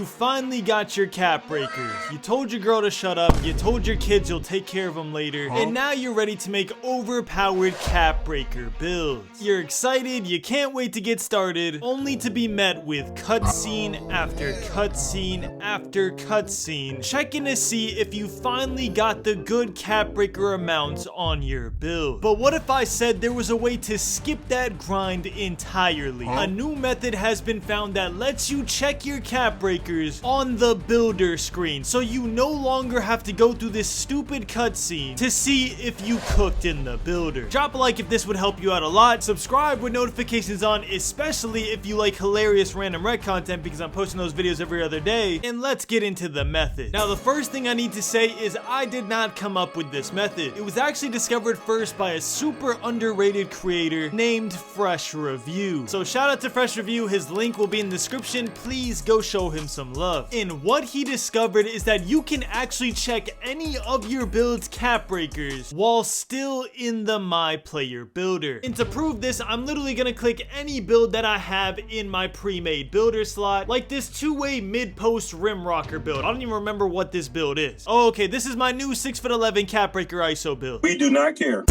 finally got your cap breakers. You told your girl to shut up, you told your kids you'll take care of them later, and now you're ready to make overpowered cap breaker builds. You're excited, you can't wait to get started, only to be met with cutscene after cutscene after cutscene, checking to see if you finally got the good cap breaker amounts on your build. But what if I said there was a way to skip that grind entirely? A new method has been found that lets you check your cap breakers on the builder screen, so you no longer have to go through this stupid cutscene to see if you cooked in the builder. Drop a like if this would help you out a lot. Subscribe with notifications on, especially if you like hilarious random rec content, because I'm posting those videos every other day. And let's get into the method. Now, the first thing I need to say is I did not come up with this method. It was actually discovered first by a super underrated creator named Fresh Review. So shout out to Fresh Review. His link will be in the description. Please go show him some love. And what he discovered is that you can actually check any of your build's cap breakers while still in the My Player builder. And to prove this, I'm literally gonna click any build that I have in my pre-made builder slot, like this two-way mid-post rim rocker build. I don't even remember what this build is. Oh, okay, this is my new 6'11" cap breaker ISO build. We do not care.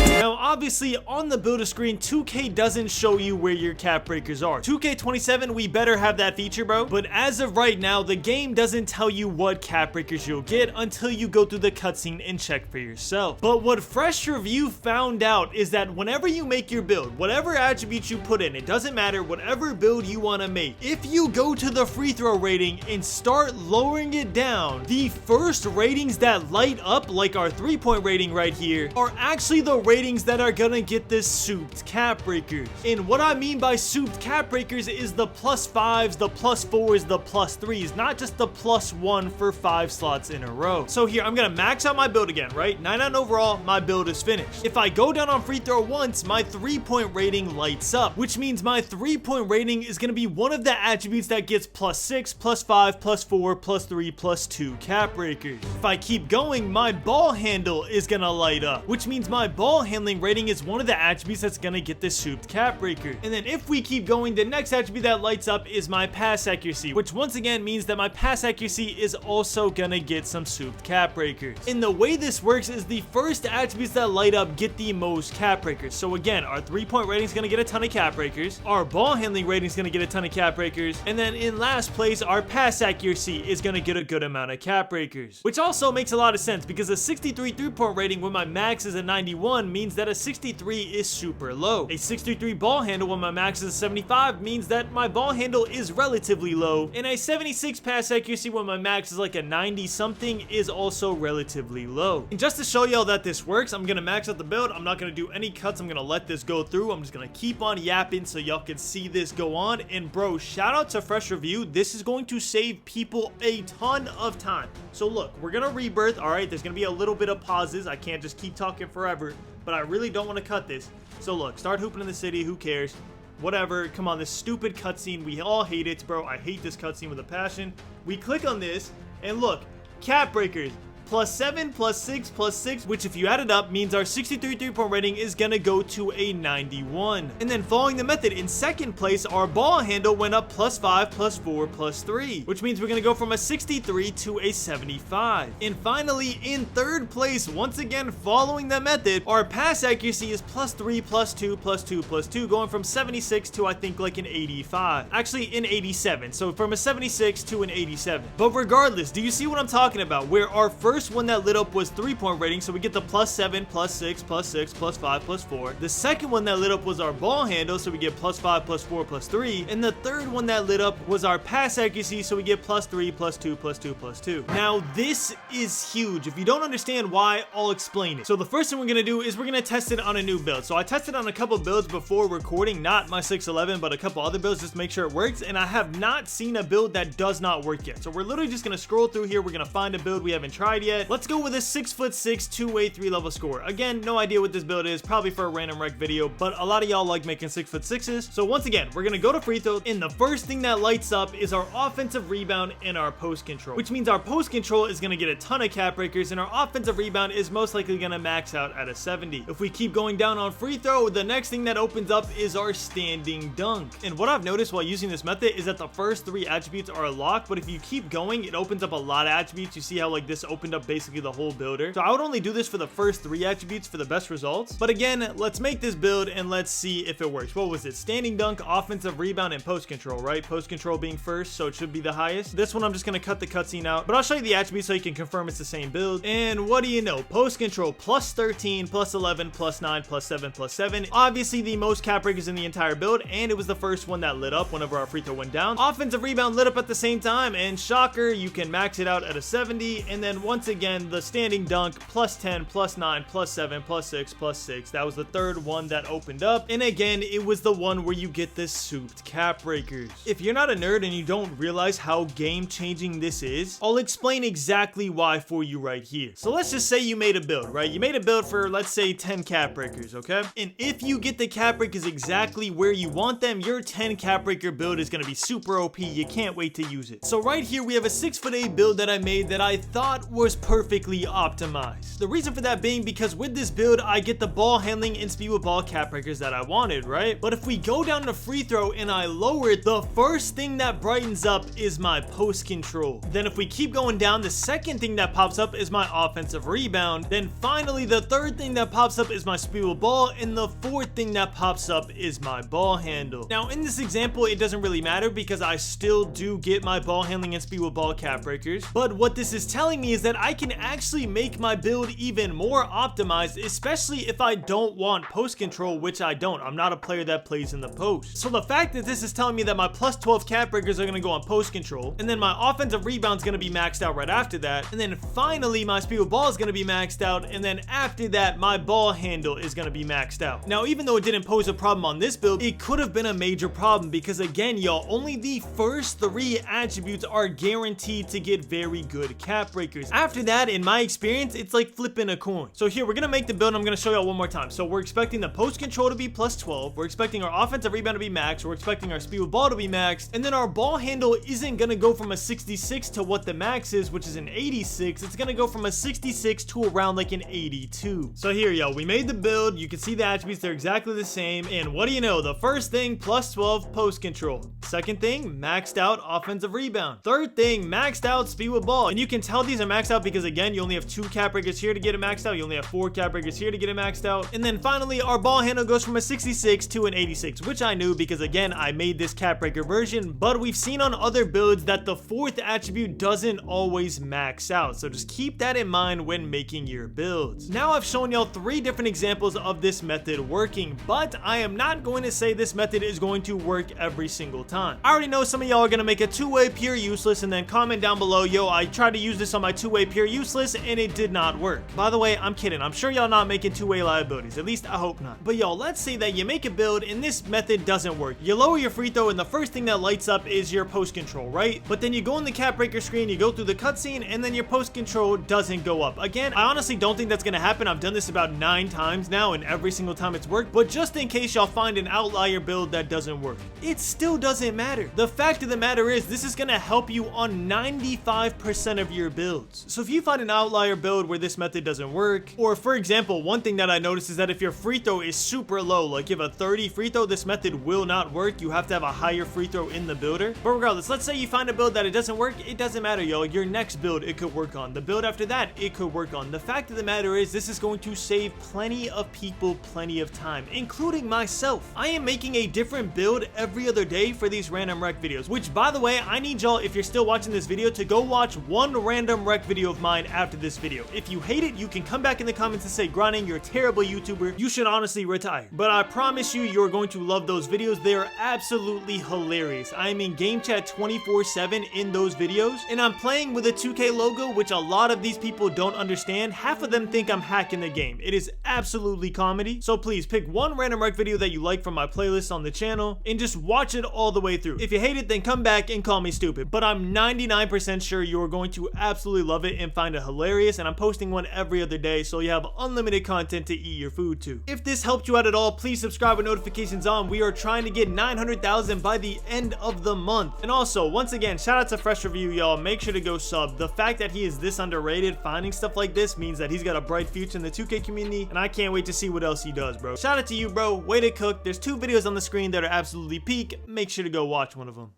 Now, obviously, on the builder screen, 2K doesn't show you where your cap breakers are. 2K27, we better have that feature, bro. But as of right now, the game doesn't tell you what cap breakers you'll get until you go through the cutscene and check for yourself. But what Fresh Review found out is that whenever you make your build, whatever attributes you put in, it doesn't matter, whatever build you want to make, if you go to the free throw rating and start lowering it down, the first ratings that light up, like our 3-point rating right here, are actually the ratings that are gonna get the souped cap breakers. And what I mean by souped cap breakers is the +5s, the +4s, the +3s, not just the +1 for 5 slots in a row. So here, I'm gonna max out my build again, right? 9 overall, my build is finished. If I go down on free throw once, my 3-point rating lights up, which means my 3-point rating is gonna be one of the attributes that gets +6, +5, +4, +3, +2 cap breakers. If I keep going, my ball handle is gonna light up, which means my ball handling rating is one of the attributes that's gonna get the souped cap breaker. And then if we keep going, the next attribute that lights up is my pass accuracy, which once again means that my pass accuracy is also gonna get some souped cap breakers. And the way this works is the first attributes that light up get the most cap breakers. So again, our 3-point rating is gonna get a ton of cap breakers, our ball handling rating is gonna get a ton of cap breakers, and then in last place, our pass accuracy is gonna get a good amount of cap breakers. Which also makes a lot of sense, because a 63 3-point rating when my max is a 91 means that a 63 is super low. A 63 ball handle when my max is a 75 means that my ball handle is relatively low, and a 76 pass accuracy when my max is like a 90 something is also relatively low. And just to show y'all that this works, I'm gonna max out the build. I'm not gonna do any cuts. I'm gonna let this go through. I'm just gonna keep on yapping so y'all can see this go on. And bro, shout out to Fresh Review. This is going to save people a ton of time. So look, we're gonna rebirth. All right, there's gonna be a little bit of pauses. I can't just keep talking forever, but I really don't want to cut this. So look, start hooping in the city. Who cares? Whatever. Come on, this stupid cutscene. We all hate it, bro. I hate this cutscene with a passion. We click on this, and look, cap breakers. +7, +6, +6, which if you add it up means our 63 3-point rating is gonna go to a 91. And then following the method, in second place, our ball handle went up +5, +4, +3, which means we're gonna go from a 63 to a 75. And finally, in third place, once again following the method, our pass accuracy is +3, +2, +2, +2, going from 76 to I think like an 85. Actually, an 87. So from a 76 to an 87. But regardless, do you see what I'm talking about? Where our first one that lit up was 3-point rating, so we get the +7, +6, +6, +5, +4. The second one that lit up was our ball handle, so we get +5, +4, +3. And the third one that lit up was our pass accuracy, so we get +3, +2, +2, +2. Now, this is huge. If you don't understand why, I'll explain it. So the first thing we're gonna do is we're gonna test it on a new build. So I tested on a couple builds before recording, not my 611, but a couple other builds just to make sure it works. And I have not seen a build that does not work yet. So we're literally just gonna scroll through here. We're gonna find a build we haven't tried yet. yet. Let's go with a 6'6", 2-way 3-level score. Again, no idea what this build is, probably for a random rec video, but a lot of y'all like making 6'6"s. So once again, we're gonna go to free throw, and the first thing that lights up is our offensive rebound and our post control, which means our post control is gonna get a ton of cap breakers, and our offensive rebound is most likely gonna max out at a 70. If we keep going down on free throw, the next thing that opens up is our standing dunk. And what I've noticed while using this method is that the first 3 attributes are locked, but if you keep going, it opens up a lot of attributes. You see how like this opened up basically the whole builder. So I would only do this for the first 3 attributes for the best results. But again, let's make this build and let's see if it works. What was it? Standing dunk, offensive rebound, and post control, right? Post control being first, so it should be the highest. This one I'm just gonna cut the cutscene out, but I'll show you the attributes so you can confirm it's the same build. And what do you know? Post control plus 13, plus 11, plus 9, plus 7, plus 7. Obviously the most cap breakers in the entire build, and it was the first one that lit up whenever our free throw went down. Offensive rebound lit up at the same time, and shocker, you can max it out at a 70. And then once again, the standing dunk plus 10, plus 9, plus 7, plus 6, plus 6. That was the third one that opened up. And again, it was the one where you get the souped cap breakers. If you're not a nerd and you don't realize how game changing this is, I'll explain exactly why for you right here. So let's just say you made a build, right? You made a build for, let's say, 10 cap breakers, okay? And if you get the cap breakers exactly where you want them, your 10 cap breaker build is gonna be super OP. You can't wait to use it. So right here, we have a 6'8" build that I made that I thought was perfectly optimized. The reason for that being because with this build, I get the ball handling and speed with ball cap breakers that I wanted, right? But if we go down to free throw and I lower it, the first thing that brightens up is my post control. Then if we keep going down, the second thing that pops up is my offensive rebound. Then finally, the third thing that pops up is my speed with ball, and the fourth thing that pops up is my ball handle. Now in this example, it doesn't really matter because I still do get my ball handling and speed with ball cap breakers. But what this is telling me is that I can actually make my build even more optimized, especially if I don't want post control, which I don't. I'm not a player that plays in the post. So the fact that this is telling me that my plus 12 cap breakers are going to go on post control, and then my offensive rebound is going to be maxed out right after that, and then finally my speed with ball is going to be maxed out, and then after that my ball handle is going to be maxed out. Now even though it didn't pose a problem on this build, it could have been a major problem because again y'all, only the first 3 attributes are guaranteed to get very good cap breakers. After that, in my experience, it's like flipping a coin. So here we're going to make the build, and I'm going to show y'all one more time. So we're expecting the post control to be plus 12, we're expecting our offensive rebound to be max, we're expecting our speed with ball to be max, and then our ball handle isn't going to go from a 66 to what the max is, which is an 86. It's going to go from a 66 to around like an 82. So here y'all, we made the build, you can see the attributes, they're exactly the same, and what do you know, the first thing plus 12 post control, second thing maxed out offensive rebound, third thing maxed out speed with ball. And you can tell these are maxed out because again, you only have 2 cap breakers here to get it maxed out, you only have 4 cap breakers here to get it maxed out, and then finally our ball handle goes from a 66 to an 86, which I knew because again I made this cap breaker version. But we've seen on other builds that the 4th attribute doesn't always max out, so just keep that in mind when making your builds. Now I've shown y'all 3 different examples of this method working, but I am not going to say this method is going to work every single time. I already know some of y'all are going to make a 2-way pure useless and then comment down below, yo, I tried to use this on my 2-way pure useless and it did not work. By the way, I'm kidding. I'm sure y'all not making 2-way liabilities. At least I hope not. But y'all, let's say that you make a build and this method doesn't work. You lower your free throw and the first thing that lights up is your post control, right? But then you go in the cap breaker screen, you go through the cutscene, and then your post control doesn't go up. Again, I honestly don't think that's going to happen. I've done this about 9 times now and every single time it's worked. But just in case y'all find an outlier build that doesn't work, it still doesn't matter. The fact of the matter is this is going to help you on 95% of your builds. So if you find an outlier build where this method doesn't work, or for example, one thing that I noticed is that if your free throw is super low, like you have a 30 free throw, this method will not work. You have to have a higher free throw in the builder. But regardless, let's say you find a build that it doesn't work, it doesn't matter, yo. Your next build it could work on. The build after that it could work on. The fact of the matter is this is going to save plenty of people plenty of time, including myself. I am making a different build every other day for these random rec videos, which by the way, I need y'all, if you're still watching this video, to go watch one random rec video of mine after this video. If you hate it, you can come back in the comments and say, Grinding, you're a terrible YouTuber, you should honestly retire. But I promise you, you're going to love those videos. They are absolutely hilarious. I am in game chat 24/7 in those videos, and I'm playing with a 2K logo, which a lot of these people don't understand. Half of them think I'm hacking the game. It is absolutely comedy. So please pick one random rec video that you like from my playlist on the channel and just watch it all the way through. If you hate it, then come back and call me stupid, but I'm 99% sure you're going to absolutely love it and find it hilarious, and I'm posting one every other day, so you have unlimited content to eat your food to. If this helped you out at all, please subscribe with notifications on. We are trying to get 900,000 by the end of the month. And also, once again, shout out to Fresh Review, y'all. Make sure to go sub. The fact that he is this underrated, finding stuff like this, means that he's got a bright future in the 2K community, and I can't wait to see what else he does, bro. Shout out to you, bro. Way to cook. There's 2 videos on the screen that are absolutely peak. Make sure to go watch one of them.